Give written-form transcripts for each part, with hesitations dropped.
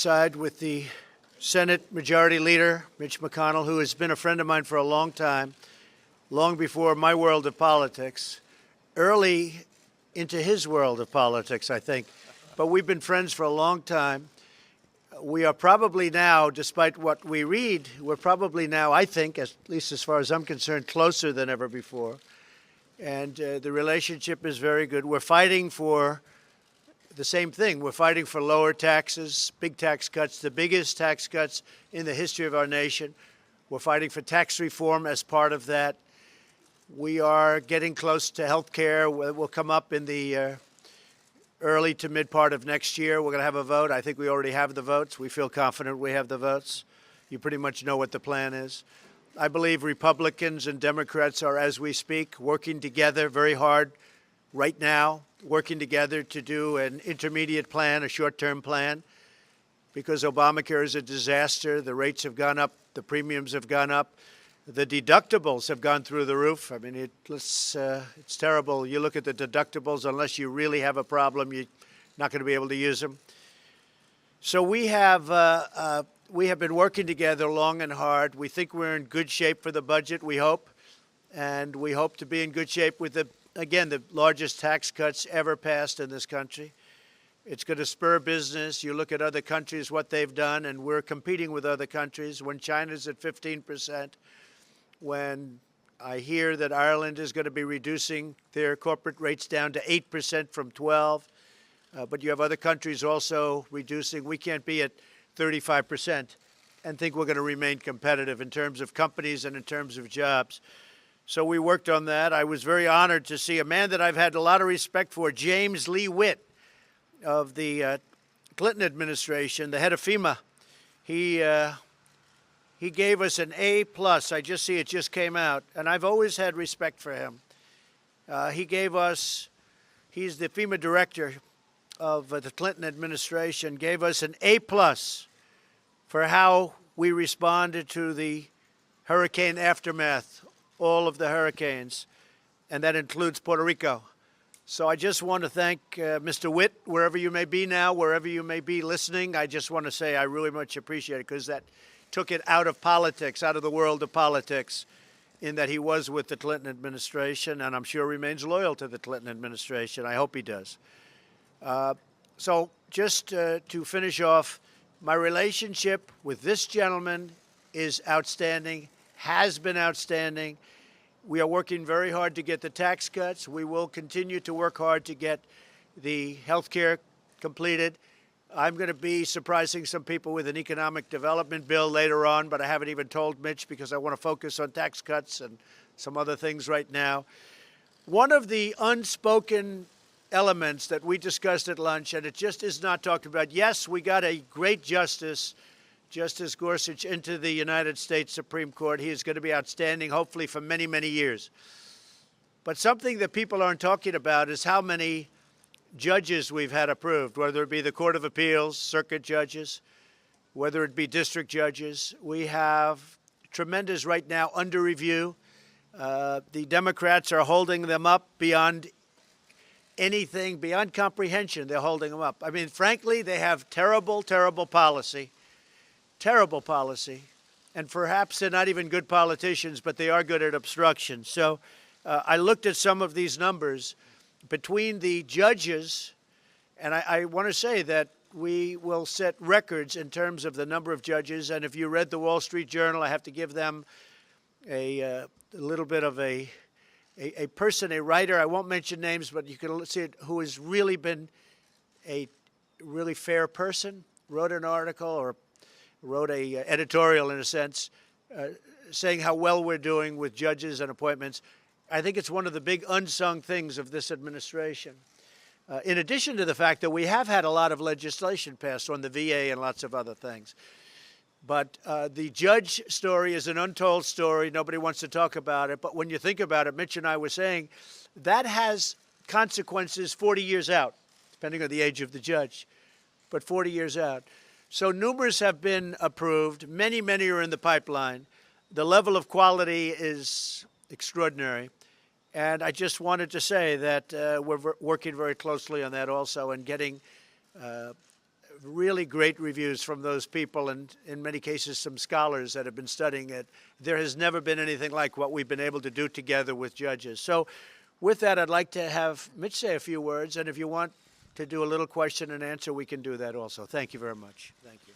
Side with the Senate Majority Leader, Mitch McConnell, who has been a friend of mine for a long time, long before my world of politics, early into his world of politics, I think. But we've been friends for a long time. We are probably now, despite what we read, we're probably now, I think, at least as far as I'm concerned, closer than ever before. And the relationship is very good. We're fighting for the same thing. We're fighting for lower taxes, big tax cuts, the biggest tax cuts in the history of our nation. We're fighting for tax reform as part of that. We are getting close to health care. We'll come up in the early to mid part of next year. We're going to have a vote. I think we already have the votes. We feel confident we have the votes. You pretty much know what the plan is. I believe Republicans and Democrats are, as we speak, working together very hard right now, working together to do an intermediate plan, a short-term plan, because Obamacare is a disaster. The rates have gone up. The premiums have gone up. The deductibles have gone through the roof. I mean, it's terrible. You look at the deductibles, unless you really have a problem, you're not going to be able to use them. So we have been working together long and hard. We think we're in good shape for the budget, we hope. And we hope to be in good shape with, again, the largest tax cuts ever passed in this country. It's going to spur business. You look at other countries, what they've done, and we're competing with other countries. When China's at 15%, when I hear that Ireland is going to be reducing their corporate rates down to 8% from 12%, but you have other countries also reducing. We can't be at 35% and think we're going to remain competitive in terms of companies and in terms of jobs. So we worked on that. I was very honored to see a man that I've had a lot of respect for, James Lee Witt of the Clinton administration, the head of FEMA. He gave us an A+. I just see it just came out, and I've always had respect for him. He's the FEMA director of the Clinton administration, gave us an A+ for how we responded to the hurricane aftermath, all of the hurricanes, and that includes Puerto Rico. So I just want to thank Mr. Witt, wherever you may be now, wherever you may be listening. I just want to say I really much appreciate it, because that took it out of politics, out of the world of politics, in that he was with the Clinton administration, and I'm sure remains loyal to the Clinton administration. I hope he does. So just to finish off, my relationship with this gentleman is outstanding, has been outstanding. We are working very hard to get the tax cuts. We will continue to work hard to get the health care completed. I'm going to be surprising some people with an economic development bill later on, but I haven't even told Mitch because I want to focus on tax cuts and some other things right now. One of the unspoken elements that we discussed at lunch, and it just is not talked about. Yes, we got a great Justice Gorsuch, into the United States Supreme Court. He is going to be outstanding, hopefully, for many, many years. But something that people aren't talking about is how many judges we've had approved, whether it be the Court of Appeals, circuit judges, whether it be district judges. We have tremendous right now under review. The Democrats are holding them up beyond anything, beyond comprehension. They're holding them up. I mean, frankly, they have terrible, terrible policy. Terrible policy, and perhaps they're not even good politicians, but they are good at obstruction. So I looked at some of these numbers between the judges, and I want to say that we will set records in terms of the number of judges. And if you read the Wall Street Journal, I have to give them a little bit of a person, a writer, I won't mention names, but you can see it, who has really been a really fair person, wrote an article or wrote a editorial, in a sense, saying how well we're doing with judges and appointments. I think it's one of the big unsung things of this administration. In addition to the fact that we have had a lot of legislation passed on the VA and lots of other things. But the judge story is an untold story. Nobody wants to talk about it. But when you think about it, Mitch and I were saying, that has consequences 40 years out, depending on the age of the judge, but 40 years out. So numerous have been approved. Many, many are in the pipeline. The level of quality is extraordinary. And I just wanted to say that we're working very closely on that also, and getting really great reviews from those people, and in many cases some scholars that have been studying it. There has never been anything like what we've been able to do together with judges. So with that, I'd like to have Mitch say a few words, and if you want to do a little question and answer, we can do that also. Thank you very much. Thank you.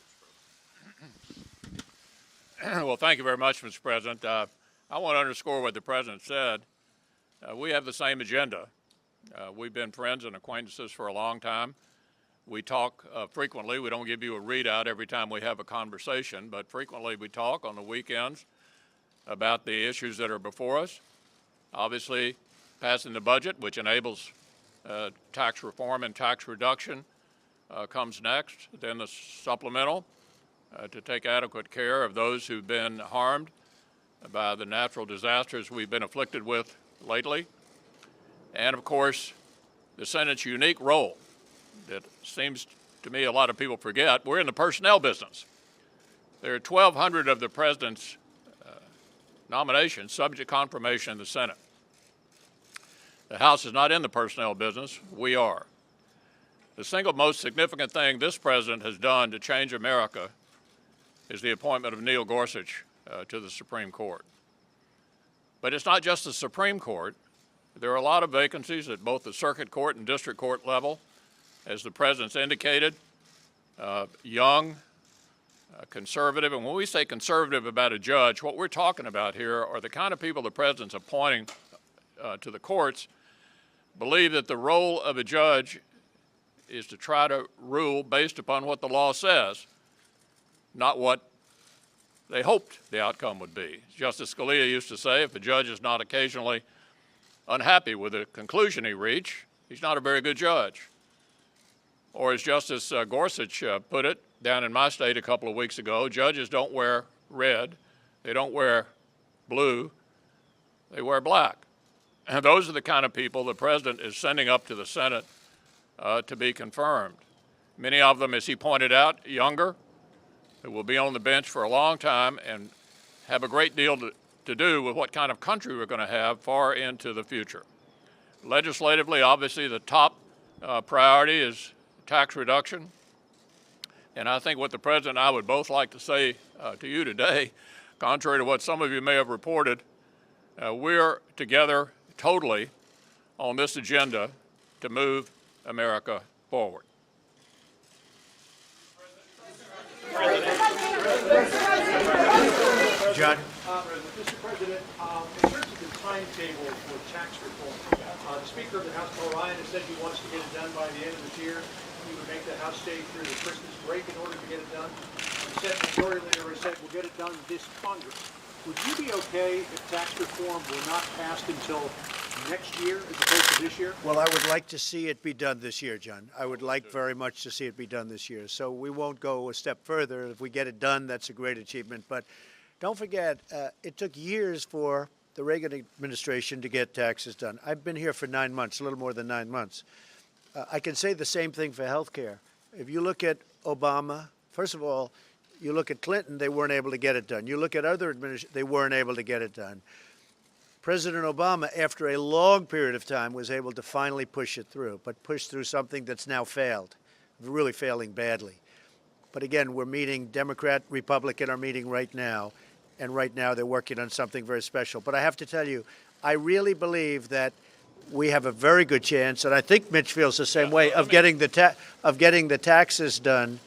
Well, thank you very much, Mr. President. I want to underscore what the President said. We have the same agenda. We've been friends and acquaintances for a long time. We talk frequently. We don't give you a readout every time we have a conversation, but frequently we talk on the weekends about the issues that are before us. Obviously, passing the budget, which enables tax reform and tax reduction, comes next. Then the supplemental to take adequate care of those who've been harmed by the natural disasters we've been afflicted with lately. And of course, the Senate's unique role that seems to me a lot of people forget. We're in the personnel business. There are 1,200 of the President's nominations subject to confirmation in the Senate. The House is not in the personnel business. We are. The single most significant thing this President has done to change America is the appointment of Neil Gorsuch to the Supreme Court. But it's not just the Supreme Court. There are a lot of vacancies at both the circuit court and district court level. As the President's indicated, young, conservative, and when we say conservative about a judge, what we're talking about here are the kind of people the President's appointing to the courts believe that the role of a judge is to try to rule based upon what the law says, not what they hoped the outcome would be. Justice Scalia used to say, if a judge is not occasionally unhappy with the conclusion he reached, he's not a very good judge. Or as Justice Gorsuch put it down in my state a couple of weeks ago, judges don't wear red, they don't wear blue, they wear black. And those are the kind of people the President is sending up to the Senate to be confirmed. Many of them, as he pointed out, younger, who will be on the bench for a long time and have a great deal to do with what kind of country we're going to have far into the future. Legislatively, obviously, the top priority is tax reduction. And I think what the President and I would both like to say to you today, contrary to what some of you may have reported, we're together totally on this agenda to move America forward. John? Mr. President, in terms of the timetable for tax reform, the Speaker of the House, Paul Ryan, has said he wants to get it done by the end of this year. He would make the House stay through the Christmas break in order to get it done. The Senate Majority Leader has said we'll get it done this Congress. Would you be okay if tax reform were not passed until next year as opposed to this year? Well, I would like to see it be done this year, John. I would like very much to see it be done this year. So we won't go a step further. If we get it done, that's a great achievement. But don't forget, it took years for the Reagan administration to get taxes done. I've been here for 9 months, a little more than 9 months. I can say the same thing for health care. If you look at Obama, first of all, you look at Clinton, they weren't able to get it done. You look at other administrations, they weren't able to get it done. President Obama, after a long period of time, was able to finally push it through, but push through something that's now failed, really failing badly. But again, we're meeting, Democrat, Republican are meeting right now, and right now they're working on something very special. But I have to tell you, I really believe that we have a very good chance, and I think Mitch feels the same way, of getting the taxes done,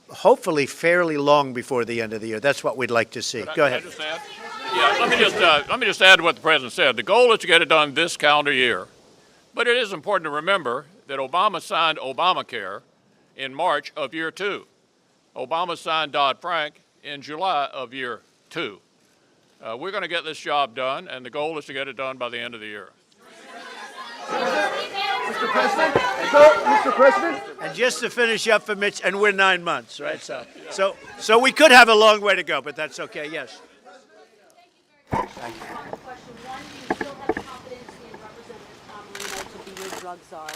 hopefully fairly long before the end of the year. That's what we'd like to see. Go ahead. Can I just add? Yeah, let me just add to what the President said. The goal is to get it done this calendar year. But it is important to remember that Obama signed Obamacare in March of year 2. Obama signed Dodd-Frank in July of year 2. We're going to get this job done, and the goal is to get it done by the end of the year. Mr. President? Mr. President? And just to finish up for Mitch, and we're 9 months, right? So we could have a long way to go, but that's okay. Yes. Thank you. One question. One, do you still have confidence in Representative Tom Marino to be your drug czar?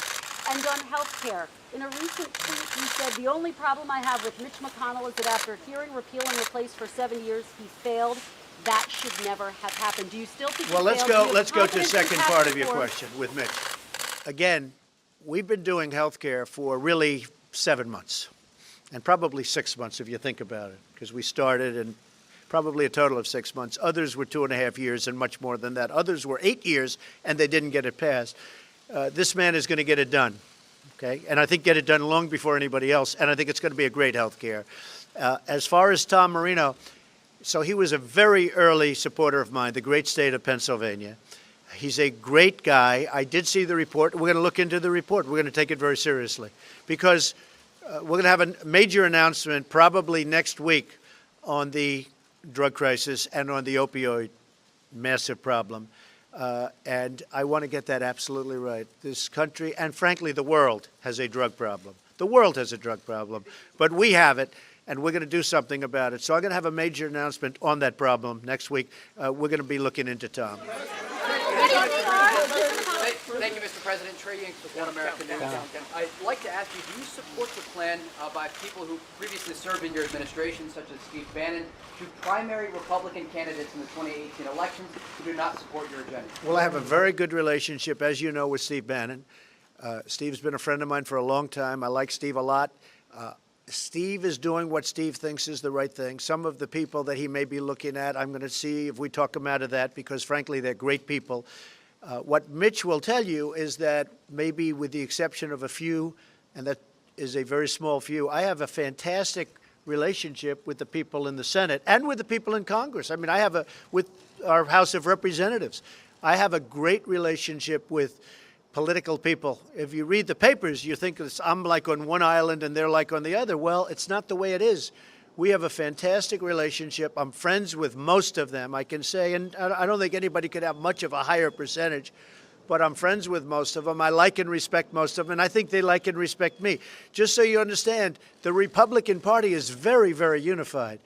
And on health care, in a recent tweet, you said, the only problem I have with Mitch McConnell is that after hearing repeal and replace for 7 years, he failed. That should never have happened. Do you still think Well, he failed? let's go to the second part of your reform? question with Mitch. Again, we've been doing health care for really 7 months, and probably 6 months if you think about it, because we started and probably a total of 6 months. Others were 2.5 years and much more than that. Others were 8 years and they didn't get it passed. This man is going to get it done, okay? And I think get it done long before anybody else, and I think it's going to be a great health care. As far as Tom Marino, so he was a very early supporter of mine, the great state of Pennsylvania. He's a great guy. I did see the report. We're going to look into the report. We're going to take it very seriously because we're going to have a major announcement probably next week on the drug crisis and on the opioid massive problem. And I want to get that absolutely right. This country, and frankly, the world has a drug problem. The world has a drug problem, but we have it, and we're going to do something about it. So I'm going to have a major announcement on that problem next week. We're going to be looking into Tom. Thank you, Mr. President. Trey Yanks with One American News. I'd like to ask you, do you support the plan by people who previously served in your administration, such as Steve Bannon, to primary Republican candidates in the 2018 elections who do not support your agenda? Well, I have a very good relationship, as you know, with Steve Bannon. Steve's been a friend of mine for a long time. I like Steve a lot. Steve is doing what Steve thinks is the right thing. Some of the people that he may be looking at, I'm going to see if we talk him out of that because, frankly, they're great people. What Mitch will tell you is that maybe with the exception of a few, and that is a very small few, I have a fantastic relationship with the people in the Senate and with the people in Congress. I mean, I have with our House of Representatives. I have a great relationship with political people. If you read the papers, you think I'm like on one island and they're like on the other. Well, it's not the way it is. We have a fantastic relationship. I'm friends with most of them, I can say, and I don't think anybody could have much of a higher percentage, but I'm friends with most of them. I like and respect most of them, and I think they like and respect me. Just so you understand, the Republican Party is very, very unified.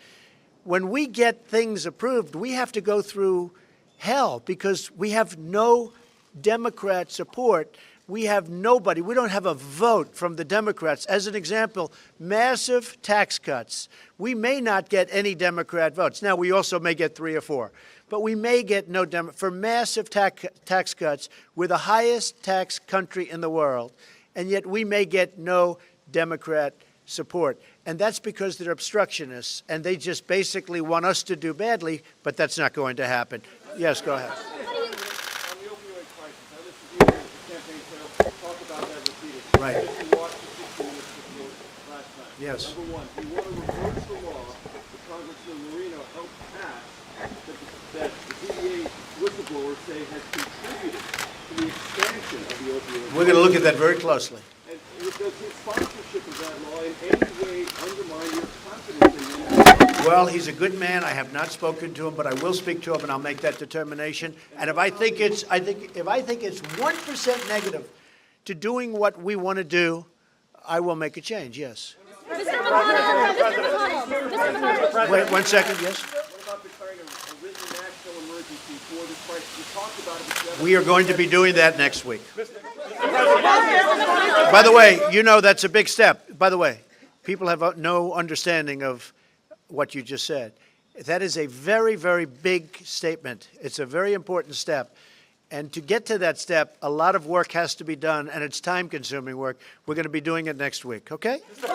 When we get things approved, we have to go through hell because we have no Democrat support. We have nobody. We don't have a vote from the Democrats. As an example, massive tax cuts. We may not get any Democrat votes. Now, we also may get 3 or 4. But we may get no for massive tax cuts. We're the highest tax country in the world. And yet we may get no Democrat support. And that's because they're obstructionists. And they just basically want us to do badly. But that's not going to happen. Yes, go ahead. Right. Yes. Number one, you want to reverse the law that Congressman Marino helped pass that the DEA whistleblowers say has contributed to the expansion of the opioid. We're going to look at that very closely. And does his sponsorship of that law in any way undermine your confidence in him? Well, he's a good man. I have not spoken to him, but I will speak to him, and I'll make that determination. And if I think it's 1% negative to doing what we want to do, I will make a change, yes. Mr. McConnell. Wait 1 second, yes. What about declaring a written national emergency for this crisis? You talked about it, but We are going to be doing that next week. By the way, you know that's a big step. By the way, people have no understanding of what you just said. That is a very, very big statement. It's a very important step. And to get to that step, a lot of work has to be done, and it's time-consuming work. We're going to be doing it next week, okay? Mr.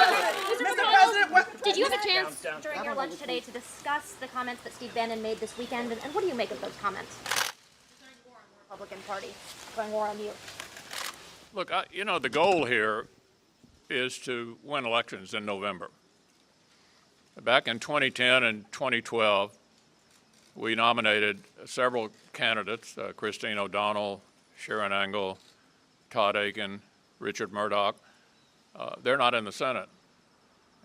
President, did you have a chance during your lunch today to discuss the comments that Steve Bannon made this weekend, and what do you make of those comments? Declaring war on the Republican Party, declaring war on you. Look, the goal here is to win elections in November. Back in 2010 and 2012, we nominated several candidates, Christine O'Donnell, Sharon Angle, Todd Akin, Richard Murdoch. They're not in the Senate.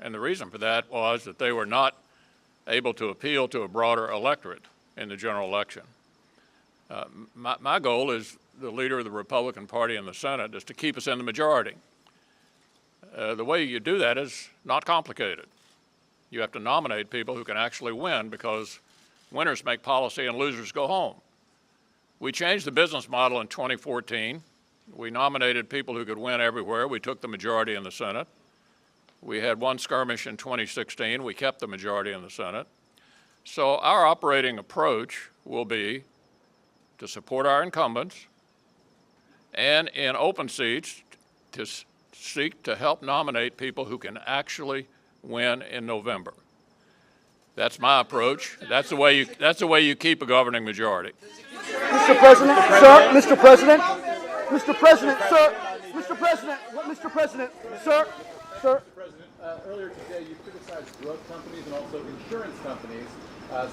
And the reason for that was that they were not able to appeal to a broader electorate in the general election. My goal as the leader of the Republican Party in the Senate is to keep us in the majority. The way you do that is not complicated. You have to nominate people who can actually win because winners make policy and losers go home. We changed the business model in 2014. We nominated people who could win everywhere. We took the majority in the Senate. We had one skirmish in 2016. We kept the majority in the Senate. So our operating approach will be to support our incumbents and in open seats to seek to help nominate people who can actually win in November. That's my approach. That's the way you keep a governing majority. Mr. President, sir, Mr. President, Mr. President, sir, Mr. President, Mr. President, sir, sir. Earlier today, you criticized drug companies and also insurance companies,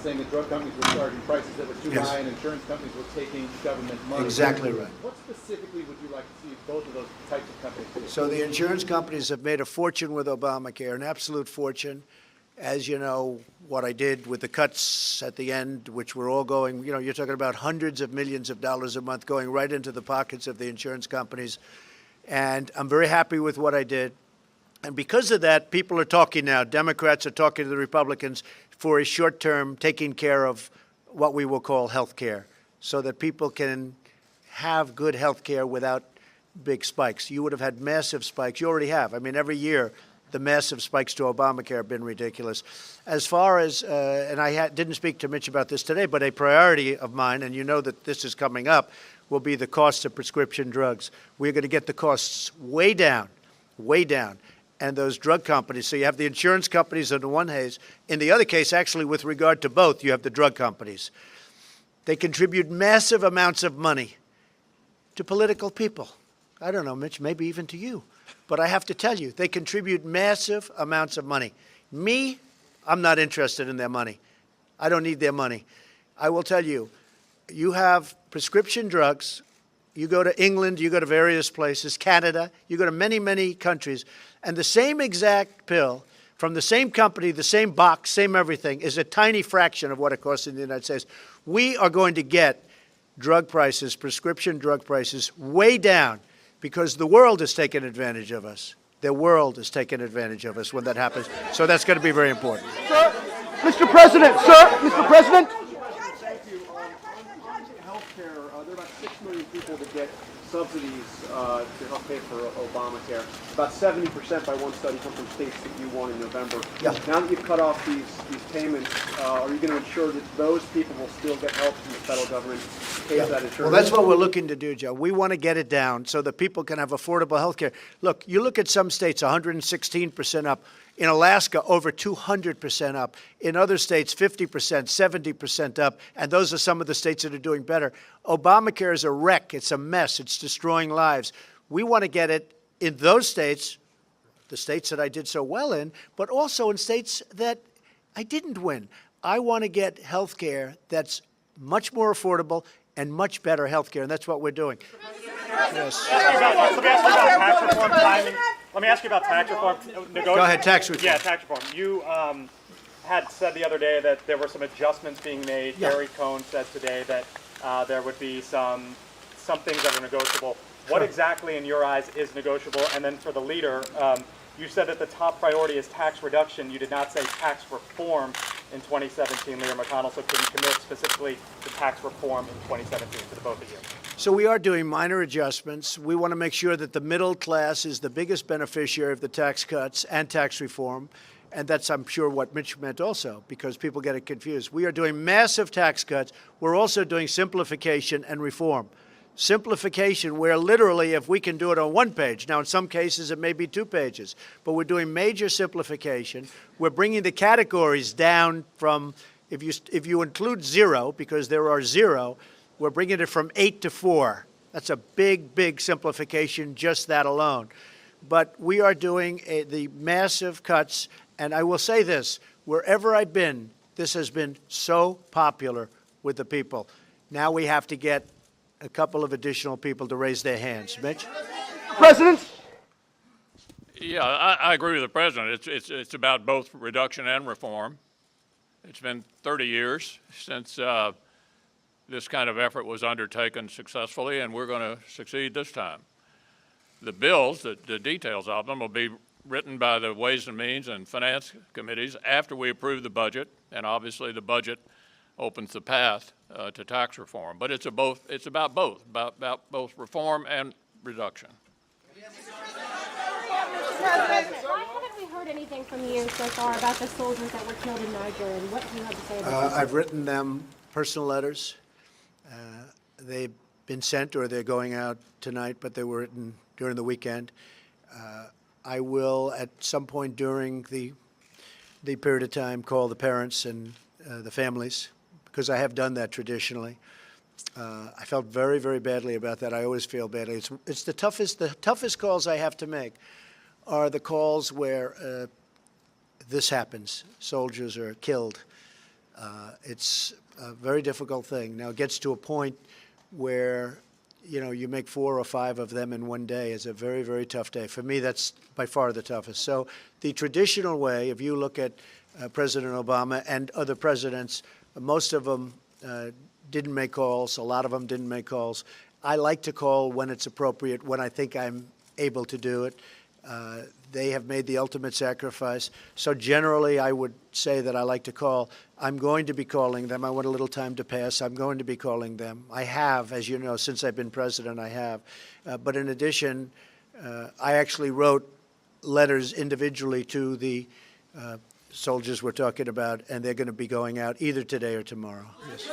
saying that drug companies were charging prices that were too Yes. high and insurance companies were taking government money. Exactly right. What specifically would you like to see both of those types of companies do? So the insurance companies have made a fortune with Obamacare, an absolute fortune. As you know, what I did with the cuts at the end, which were all going, you're talking about hundreds of millions of dollars a month going right into the pockets of the insurance companies. And I'm very happy with what I did. And because of that, people are talking now. Democrats are talking to the Republicans for a short term taking care of what we will call health care so that people can have good health care without big spikes. You would have had massive spikes. You already have. I mean, every year, the massive spikes to Obamacare have been ridiculous. As far as, and I didn't speak to Mitch about this today, but a priority of mine, and you know that this is coming up, will be the cost of prescription drugs. We're going to get the costs way down, way down. And those drug companies, so you have the insurance companies in the one case. In the other case, actually, with regard to both, you have the drug companies. They contribute massive amounts of money to political people. I don't know, Mitch, maybe even to you. But I have to tell you, they contribute massive amounts of money. Me, I'm not interested in their money. I don't need their money. I will tell you, you have prescription drugs. You go to England, you go to various places, Canada, you go to many, many countries, and the same exact pill from the same company, the same box, same everything, is a tiny fraction of what it costs in the United States. We are going to get drug prices, prescription drug prices, way down because the world is taking advantage of us. The world is taking advantage of us when that happens. So that's going to be very important. Sir, Mr. President, sir, Mr. President. Thank you. On healthcare, there are about 6 million people that get subsidies to help pay for Obamacare. About 70% by one study come from states that you won in November. Yeah. Now that you've cut off these payments, are you going to ensure that those people will still get help from the federal government to pay for that insurance? Well, that's what we're looking to do, Joe. We want to get it down so that people can have affordable health care. Look, you look at some states, 116% up. In Alaska, over 200% up. In other states, 50%, 70% up. And those are some of the states that are doing better. Obamacare is a wreck. It's a mess. It's destroying lives. We want to get it in those states, the states that I did so well in, but also in states that I didn't win. I want to get health care that's much more affordable and much better health care, and that's what we're doing. Yes. Let me ask you about tax reform. Go ahead, tax reform. Yeah, tax reform. You had said the other day that there were some adjustments being made. Yeah. Gary Cohn said today that there would be some things that are negotiable. What exactly, in your eyes, is negotiable? And then for the leader, you said that the top priority is tax reduction. You did not say tax reform in 2017, Leader McConnell, so could you commit specifically to tax reform in 2017 to the both of you? So we are doing minor adjustments. We want to make sure that the middle class is the biggest beneficiary of the tax cuts and tax reform. And that's, I'm sure, what Mitch meant also, because people get it confused. We are doing massive tax cuts. We're also doing simplification and reform. Simplification, where literally, if we can do it on one page, now in some cases it may be 2 pages, but we're doing major simplification. We're bringing the categories down from, if you include 0, because there are 0, we're bringing it from 8 to 4. That's a big, big simplification, just that alone. But we are doing the massive cuts, and I will say this, wherever I've been, this has been so popular with the people. Now we have to get a couple of additional people to raise their hands. Mitch? President? Yeah, I agree with the president. It's about both reduction and reform. It's been 30 years since this kind of effort was undertaken successfully, and we're going to succeed this time. The bills, the details of them, will be written by the Ways and Means and Finance committees after we approve the budget, and obviously the budget opens the path to tax reform. But it's about both reform and reduction. Why haven't we heard anything from you so far about the soldiers that were killed in Niger, and what do you have to say about this? I've written them personal letters. They been sent or they're going out tonight, but they were during the weekend. I will, at some point during the period of time, call the parents and the families, because I have done that traditionally. I felt very, very badly about that. I always feel badly. It's the toughest calls I have to make are the calls where this happens. Soldiers are killed. It's a very difficult thing. Now, it gets to a point where, you know, you make 4 or 5 of them in one day. It's a very, very tough day. For me, that's by far the toughest. So the traditional way, if you look at President Obama and other presidents, most of them didn't make calls. A lot of them didn't make calls. I like to call when it's appropriate, when I think I'm able to do it. They have made the ultimate sacrifice. So generally, I would say that I like to call. I'm going to be calling them. I want a little time to pass. I'm going to be calling them. I have, as you know, since I've been president, I have. But in addition, I actually wrote letters individually to the soldiers we're talking about, and they're going to be going out either today or tomorrow. Yes.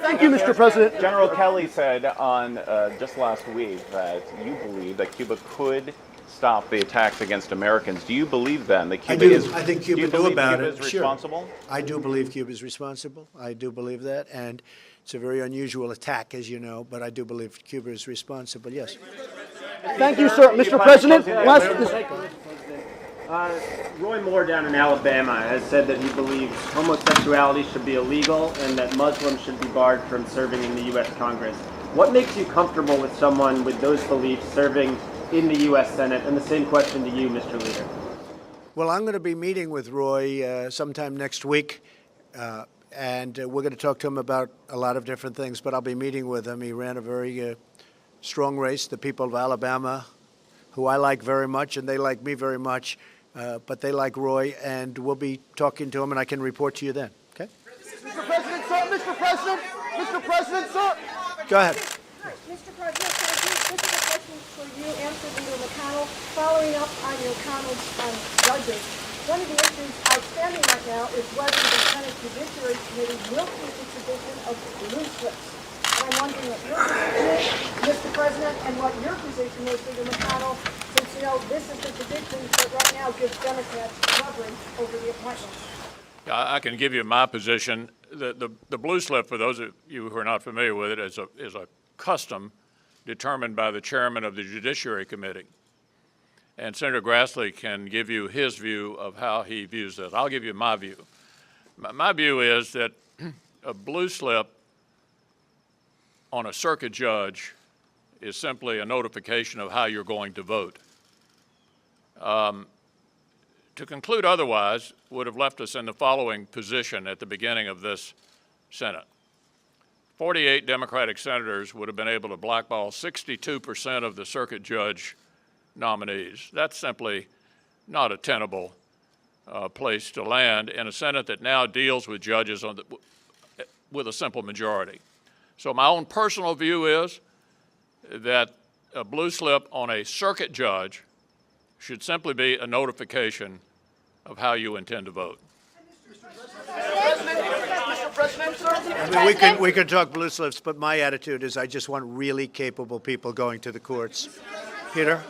Thank you, Mr. President. General Kelly said on just last week that you believe that Cuba could stop the attacks against Americans. Do you believe then that Cuba is? I think Cuba knew about Cuba it. is responsible? Sure. I do believe Cuba is responsible. I do believe that, and it's a very unusual attack, as you know. But I do believe Cuba is responsible. Yes. Thank you, sir. Mr. President, Roy Moore down in Alabama has said that he believes homosexuality should be illegal and that Muslims should be barred from serving in the U.S. Congress. What makes you comfortable with someone with those beliefs serving in the U.S. Senate? And the same question to you, Mr. Leader. Well, I'm going to be meeting with Roy sometime next week, and we're going to talk to him about a lot of different things, but I'll be meeting with him. He ran a very strong race. The people of Alabama, who I like very much, and they like me very much, but they like Roy, and we'll be talking to him, and I can report to you then. Okay? Mr. President, sir. Mr. President. Mr. President, sir. Go ahead. Mr. President, this is a question for you and for Leader McConnell. Following up on your comments on judges, one of the issues outstanding right now is whether the Senate Judiciary Committee will keep its tradition of blue slips. And I'm wondering what your position is, Mr. President, and what your position is, Leader McConnell, since, you know, this is the tradition that right now gives Democrats leverage over the appointments. I can give you my position. The blue slip, for those of you who are not familiar with it, is a custom determined by the chairman of the Judiciary Committee. And Senator Grassley can give you his view of how he views this. I'll give you my view. My view is that a blue slip on a circuit judge is simply a notification of how you're going to vote. To conclude otherwise would have left us in the following position at the beginning of this Senate. 48 Democratic senators would have been able to blackball 62% of the circuit judge nominees. That's simply not a tenable place to land in a Senate that now deals with judges with a simple majority. So my own personal view is that a blue slip on a circuit judge should simply be a notification of how you intend to vote. Mr. President, sir. I mean, we can talk blue slips, but my attitude is I just want really capable people going to the courts. Peter?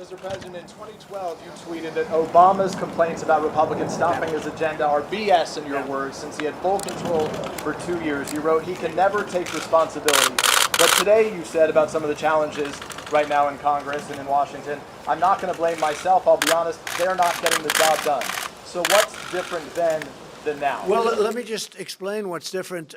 Mr. President, in 2012, you tweeted that Obama's complaints about Republicans stopping his agenda are BS, in your words, since he had full control for 2 years. You wrote he can never take responsibility. But today you said about some of the challenges right now in Congress and in Washington, I'm not going to blame myself. I'll be honest, they're not getting the job done. So what's different then than now? Well, let me just explain what's different.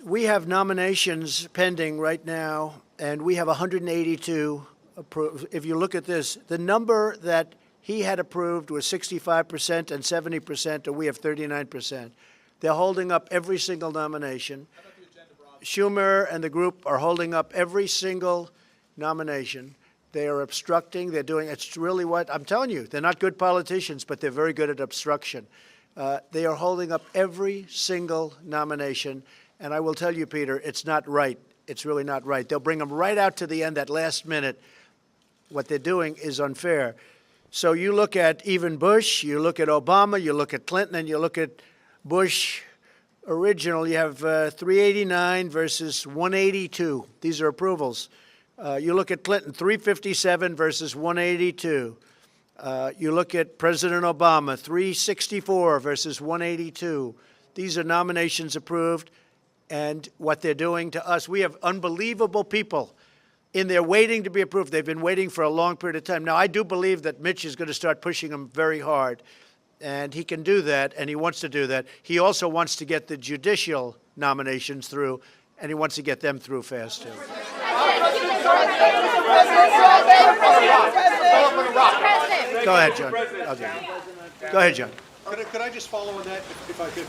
We have nominations pending right now, and we have 182 approved. If you look at this, the number that he had approved was 65% and 70%, and we have 39%. They're holding up every single nomination. Schumer and the group are holding up every single nomination. They are obstructing. They're doing, it's really what, I'm telling you, they're not good politicians, but they're very good at obstruction. They are holding up every single nomination. And I will tell you, Peter, it's not right. It's really not right. They'll bring them right out to the end, that last minute. What they're doing is unfair. So you look at even Bush, you look at Obama, you look at Clinton, and you look at Bush, original, you have 389 versus 182. These are approvals. You look at Clinton, 357 versus 182. You look at President Obama, 364 versus 182. These are nominations approved, and what they're doing to us. We have unbelievable people in there waiting to be approved. They've been waiting for a long period of time. Now, I do believe that Mitch is going to start pushing them very hard, and he can do that, and he wants to do that. He also wants to get the judicial nominations through, and he wants to get them through fast, too. Go ahead, John. Go ahead, John. Could I just follow on that, if I could?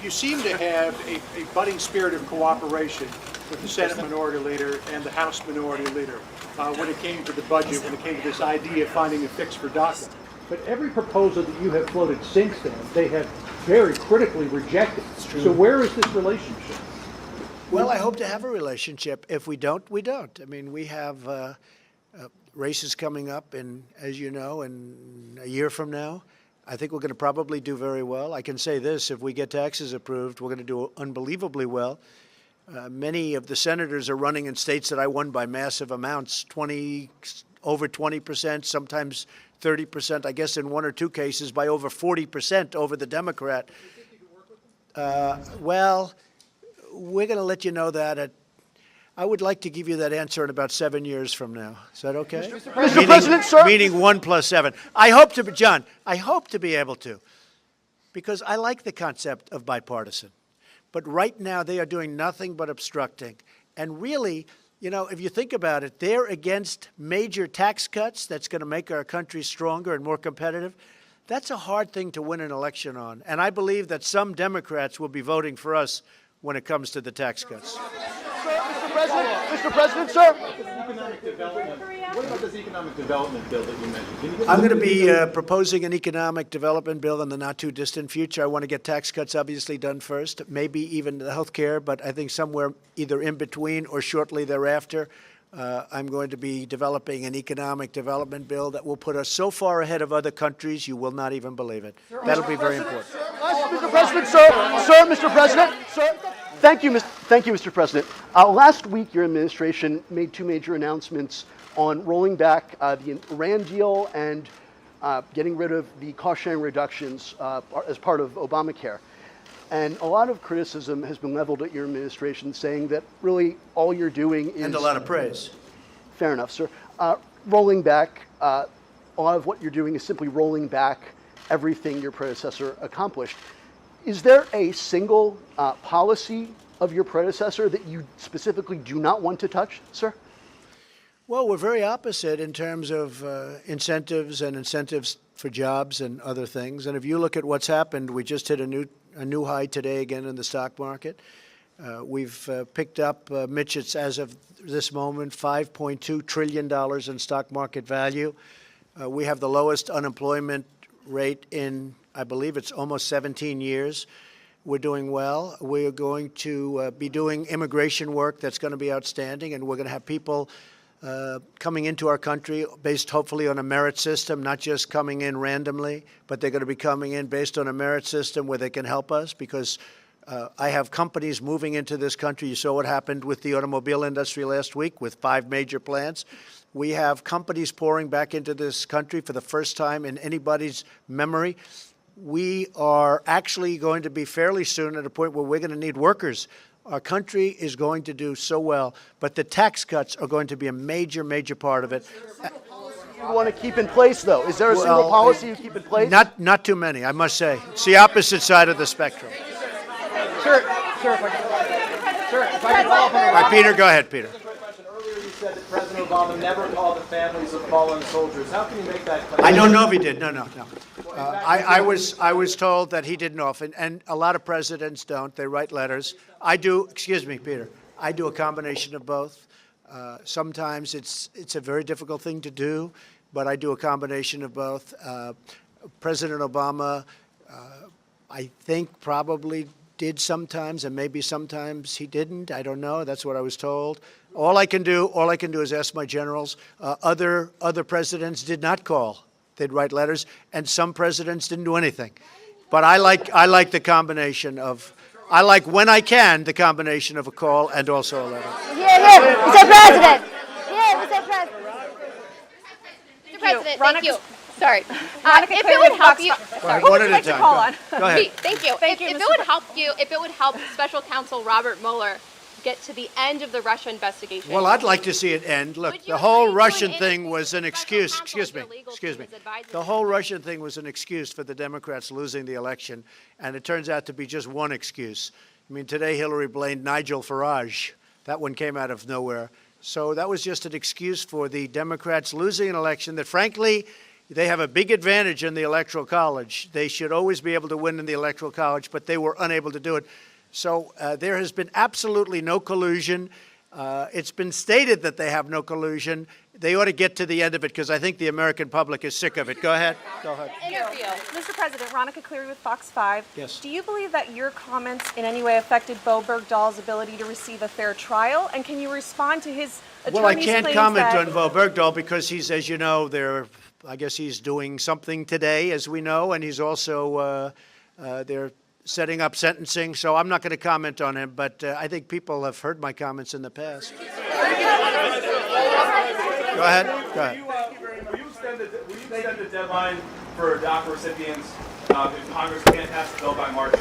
You seem to have a budding spirit of cooperation with the Senate Minority Leader and the House Minority Leader when it came to the budget, when it came to this idea of finding a fix for DACA. But every proposal that you have floated since then, they have very critically rejected. So where is this relationship? Well, I hope to have a relationship. If we don't, we don't. I mean, we have races coming up, and as you know, in a year from now, I think we're going to probably do very well. I can say this, if we get taxes approved, we're going to do unbelievably well. Many of the senators are running in states that I won by massive amounts, over 20%, sometimes 30%, I guess in one or two cases by over 40% over the Democrat. Well, we're going to let you know that I would like to give you that answer in about 7 years from now. Is that okay? Mr. President, sir. Meaning 1 + 7. I hope to be, John, I hope to be able to, because I like the concept of bipartisan. But right now they are doing nothing but obstructing. And really, you know, if you think about it, they're against major tax cuts that's going to make our country stronger and more competitive. That's a hard thing to win an election on. And I believe that some Democrats will be voting for us when it comes to the tax cuts. Mr. President, sir. What about this economic development bill that you mentioned? I'm going to be proposing an economic development bill in the not-too-distant future. I want to get tax cuts obviously done first, maybe even the health care, but I think somewhere either in between or shortly thereafter, I'm going to be developing an economic development bill that will put us so far ahead of other countries, you will not even believe it. That'll be very important. Mr. President, sir. Sir, Mr. President, sir. Thank you, Mr. President. Last week, your administration made two major announcements on rolling back the Iran deal and getting rid of the cost-sharing reductions as part of Obamacare. And a lot of criticism has been leveled at your administration, saying that really all you're doing is— And a lot of praise. Fair enough, sir. Rolling back, a lot of what you're doing is simply rolling back everything your predecessor accomplished. Is there a single policy of your predecessor that you specifically do not want to touch, sir? Well, we're very opposite in terms of incentives and incentives for jobs and other things. And if you look at what's happened, we just hit a new high today again in the stock market. We've picked up, Mitch, it's as of this moment, $5.2 trillion in stock market value. We have the lowest unemployment rate in, I believe it's almost 17 years. We're doing well. We're going to be doing immigration work that's going to be outstanding, and we're going to have people coming into our country based hopefully on a merit system, not just coming in randomly, but they're going to be coming in based on a merit system where they can help us, because I have companies moving into this country. You saw what happened with the automobile industry last week with 5 major plants. We have companies pouring back into this country for the first time in anybody's memory. We are actually going to be fairly soon at a point where we're going to need workers. Our country is going to do so well, but the tax cuts are going to be a major, major part of it. You want to keep in place, though? Is there a single policy you keep in place? Not too many, I must say. It's the opposite side of the spectrum. Sir, if I could follow up on All right, Peter, go ahead, Peter. Earlier you said that President Obama never called the families of fallen soldiers. How can you make that claim? I don't know if he did. No. I was told that he didn't often, and a lot of presidents don't. They write letters. I do. Excuse me, Peter. I do a combination of both. Sometimes it's a very difficult thing to do, but I do a combination of both. President Obama, I think, probably did sometimes, and maybe sometimes he didn't. I don't know. That's what I was told. All I can do is ask my generals. Other presidents did not call. They'd write letters, and some presidents didn't do anything. But I like the combination of I like when I can the combination of a call and also a letter. Here, Mr. President. Here, Mr. President. Mr. President, thank you. Sorry. If it would help you, sorry. One at a time. Go ahead. Thank you. If it would help you, if it would help Special Counsel Robert Mueller get to the end of the Russia investigation. Well, I'd like to see it end. Look, Would you the whole agree to Russian an thing was an special excuse. counsel Excuse if me. your legal Excuse team me. is advising The whole Russian thing was an excuse for the Democrats losing the election, and it turns out to be just one excuse. I mean, today Hillary blamed Nigel Farage. That one came out of nowhere. So that was just an excuse for the Democrats losing an election that, frankly, they have a big advantage in the Electoral College. They should always be able to win in the Electoral College, but they were unable to do it. So there has been absolutely no collusion. It's been stated that they have no collusion. They ought to get to the end of it because I think the American public is sick of it. Go ahead. Go ahead. interview. Mr. President, Ronica Cleary with Fox 5. Yes. Do you believe that your comments in any way affected Bo Bergdahl's ability to receive a fair trial? And can you respond to his attorney's Well, I can't claims comment that- on Bo Bergdahl because he's, as you know, I guess he's doing something today, as we know, and he's also they're setting up sentencing. So I'm not going to comment on him, but I think people have heard my comments in the past. Go ahead. Go ahead. Will you extend the deadline for DACA recipients if Congress can't pass the bill by March?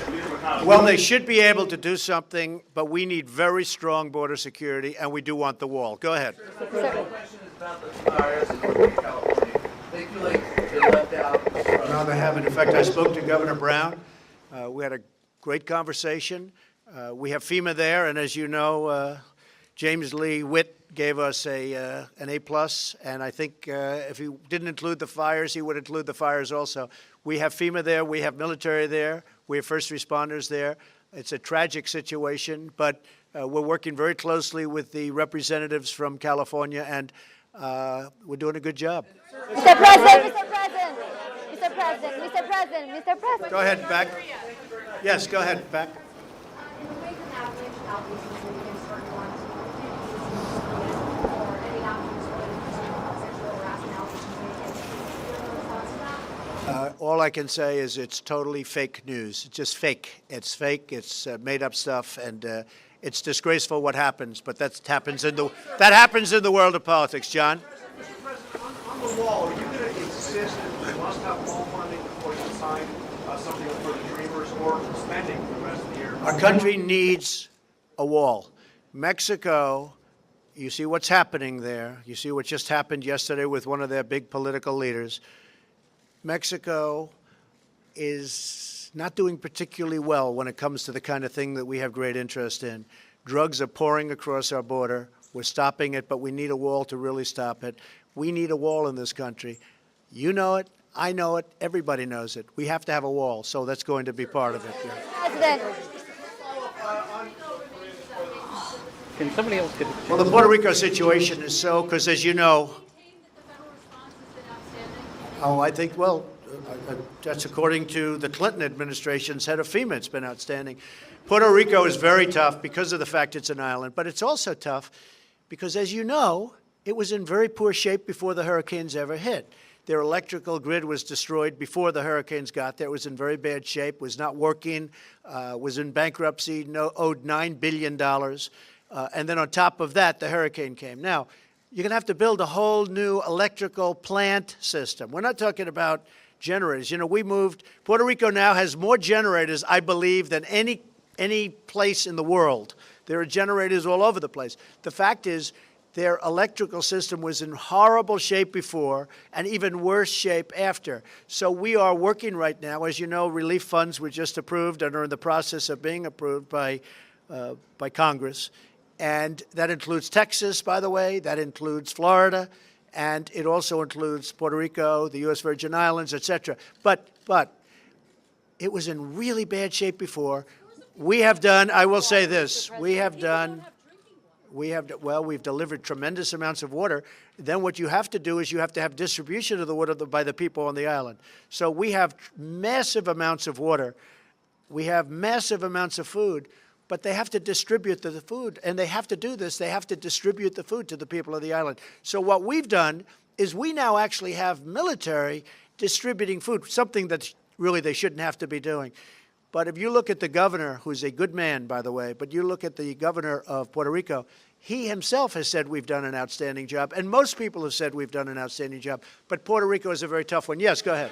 Well, they should be able to do something, but we need very strong border security, and we do want the wall. Go ahead. The question is about the fires in Northern California. They feel like they're left out. No, they haven't. In fact, I spoke to Governor Brown. We had a great conversation. We have FEMA there, and as you know, James Lee Witt gave us an A+, and I think if he didn't include the fires, he would include the fires also. We have FEMA there. We have military there. We have first responders there. It's a tragic situation, but we're working very closely with the representatives from California, and we're doing a good job. Mr. President, Mr. President, Mr. President, Mr. President, Mr. President. Go ahead, back. Yes, go ahead, back. All I can say is it's totally fake news. It's just fake. It's fake. It's made up stuff, and it's disgraceful what happens. But that happens in the world of politics. John. Mr. President, on the wall, are you going to insist that we must have wall funding before you sign something for the Dreamers or spending for the rest of the year? Our country needs a wall. Mexico, you see what's happening there. You see what just happened yesterday with one of their big political leaders. Mexico is not doing particularly well when it comes to the kind of thing that we have great interest in. Drugs are pouring across our border. We're stopping it, but we need a wall to really stop it. We need a wall in this country. You know it. I know it. Everybody knows it. We have to have a wall, so that's going to be part of it. Yeah. President. Can somebody else get Well, the Puerto Rico situation is so, because as you know, I think, that's according to the Clinton administration's head of FEMA. It's been outstanding. Puerto Rico is very tough because of the fact it's an island, but it's also tough because, as you know, it was in very poor shape before the hurricanes ever hit. Their electrical grid was destroyed before the hurricanes got there. It was in very bad shape, was not working, was in bankruptcy, owed $9 billion. And then on top of that, the hurricane came. Now, you're going to have to build a whole new electrical plant system. We're not talking about generators. You know, Puerto Rico now has more generators, I believe, than any place in the world. There are generators all over the place. The fact is, their electrical system was in horrible shape before and even worse shape after. So we are working right now. As you know, relief funds were just approved and are in the process of being approved by Congress. And that includes Texas, by the way. That includes Florida. And it also includes Puerto Rico, the U.S. Virgin Islands, et cetera. But it was in really bad shape before. We have done, I will say this, we've delivered tremendous amounts of water. Then what you have to do is you have to have distribution of the water by the people on the island. So we have massive amounts of water. We have massive amounts of food. But they have to distribute the food, and they have to do this. They have to distribute the food to the people of the island. So what we've done is we now actually have military distributing food, something that really they shouldn't have to be doing. But if you look at the governor, who's a good man, by the way, but you look at the governor of Puerto Rico, he himself has said we've done an outstanding job, and most people have said we've done an outstanding job. But Puerto Rico is a very tough one. Yes, go ahead.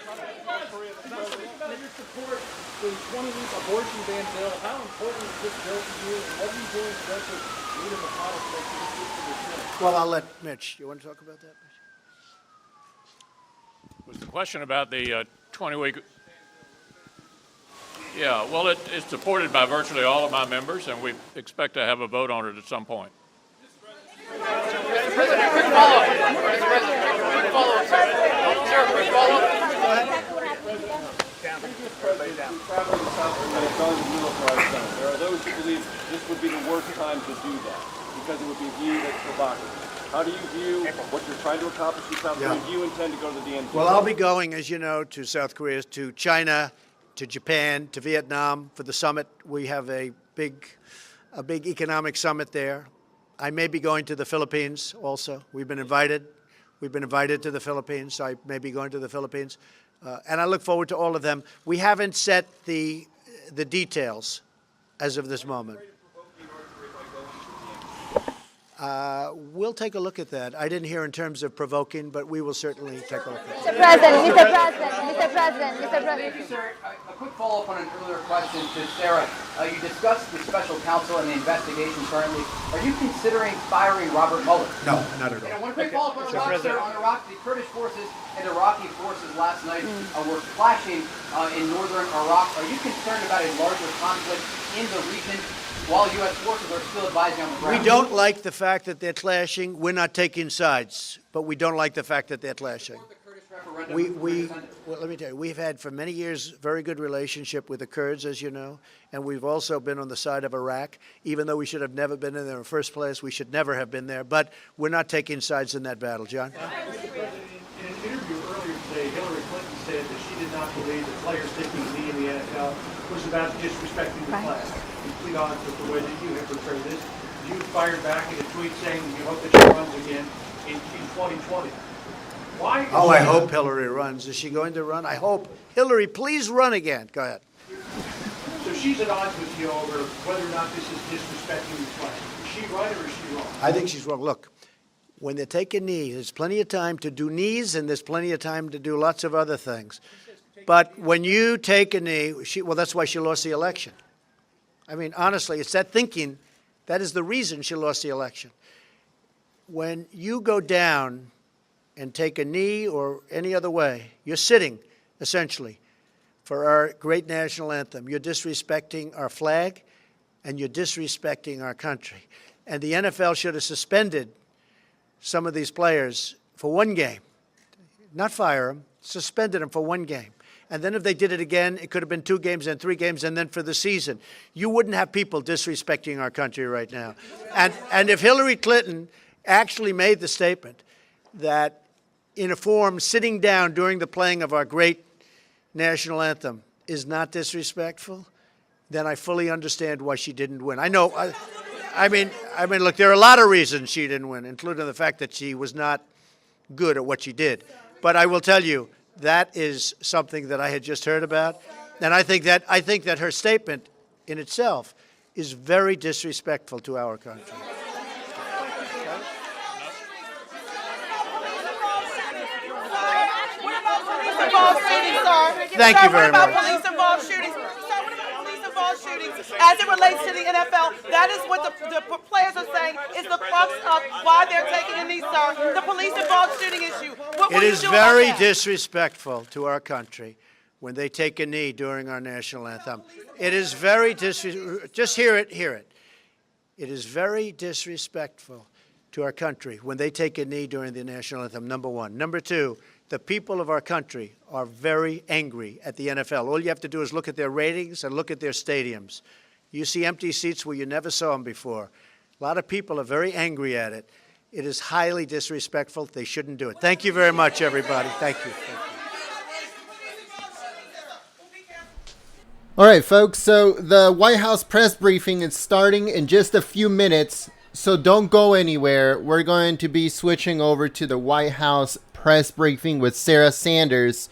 The 20-week abortion ban bill, how important is this bill to you, and what are you doing to work with Leader McConnell to make sure this gets to the Senate? Well, I'll let Mitch. You want to talk about that, Mitch? Was the question about the 20-week? Yeah, well, it's supported by virtually all of my members, and we expect to have a vote on it at some point. Mr. President, quick follow-up. Mr. President, quick follow-up, sir. Sir, quick follow-up. Traveling to South Korea, going to militarized zone. There are those who believe this would be the worst time to do that because it would be viewed as provocative. How do you view what you're trying to accomplish in South Korea? Do you intend to go to the DNP? Well, I'll be going, as you know, to South Korea, to China, to Japan, to Vietnam for the summit. We have a big economic summit there. I may be going to the Philippines also. We've been invited. We've been invited to the Philippines, so I may be going to the Philippines. And I look forward to all of them. We haven't set the details as of this moment. We'll take a look at that. I didn't hear in terms of provoking, but we will certainly take a look at that. Mr. President. Thank you, sir. A quick follow-up on an earlier question to Sarah. You discussed the special counsel and the investigation currently. Are you considering firing Robert Mueller? No, not at all. And one quick follow-up on Iraq, sir. On Iraq, the Kurdish forces and Iraqi forces last night were clashing in northern Iraq. Are you concerned about a larger conflict in the region while U.S. forces are still advising on the ground? We don't like the fact that they're clashing. We're not taking sides, but we don't like the fact that they're clashing. Well, let me tell you, we've had for many years very good relationship with the Kurds, as you know, and we've also been on the side of Iraq. Even though we should have never been in there in the first place, we should never have been there. But we're not taking sides in that battle, John. In an interview earlier today, Hillary Clinton said that she did not believe that players taking a knee in the NFL was about disrespecting the flag. Complete odds with the way that you have portrayed this. You fired back in a tweet saying that you hope that she runs again in 2020. Why? Oh, I hope Hillary runs. Is she going to run? I hope. Hillary, please run again. Go ahead. So she's at odds with you over whether or not this is disrespecting the flag. Is she right or is she wrong? I think she's wrong. Look, when they take a knee, there's plenty of time to do knees and there's plenty of time to do lots of other things. But when you take a knee, well, that's why she lost the election. I mean, honestly, it's that thinking. That is the reason she lost the election. When you go down and take a knee or any other way, you're sitting, essentially, for our great national anthem. You're disrespecting our flag, and you're disrespecting our country. And the NFL should have suspended some of these players for one game. Not fire them, suspended them for one game. And then if they did it again, it could have been 2 games and 3 games and then for the season. You wouldn't have people disrespecting our country right now. And if Hillary Clinton actually made the statement that in a form sitting down during the playing of our great national anthem is not disrespectful, then I fully understand why she didn't win. I know, I mean, look, there are a lot of reasons she didn't win, including the fact that she was not good at what she did. But I will tell you, that is something that I had just heard about, and I think that her statement in itself is very disrespectful to our country. Thank you very much. What about police-involved shootings? Sir, what about police-involved shootings as it relates to the NFL? That is what the players are saying is the crux of why they're taking a knee, sir. The police-involved shooting issue. What will It you is do about very that? disrespectful to our country when they take a knee during our national anthem. It is very disrespectful. Just hear it. It is very disrespectful to our country when they take a knee during the national anthem, number one. Number two, the people of our country are very angry at the NFL. All you have to do is look at their ratings and look at their stadiums. You see empty seats where you never saw them before. A lot of people are very angry at it. It is highly disrespectful. They shouldn't do it. Thank you very much, everybody. Thank you. All right, folks, so the White House press briefing is starting in just a few minutes, so don't go anywhere. We're going to be switching over to the White House press briefing with Sarah Sanders.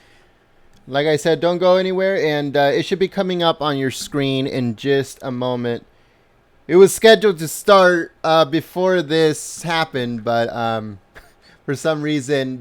Like I said, don't go anywhere, and it should be coming up on your screen in just a moment. It was scheduled to start before this happened, but for some reason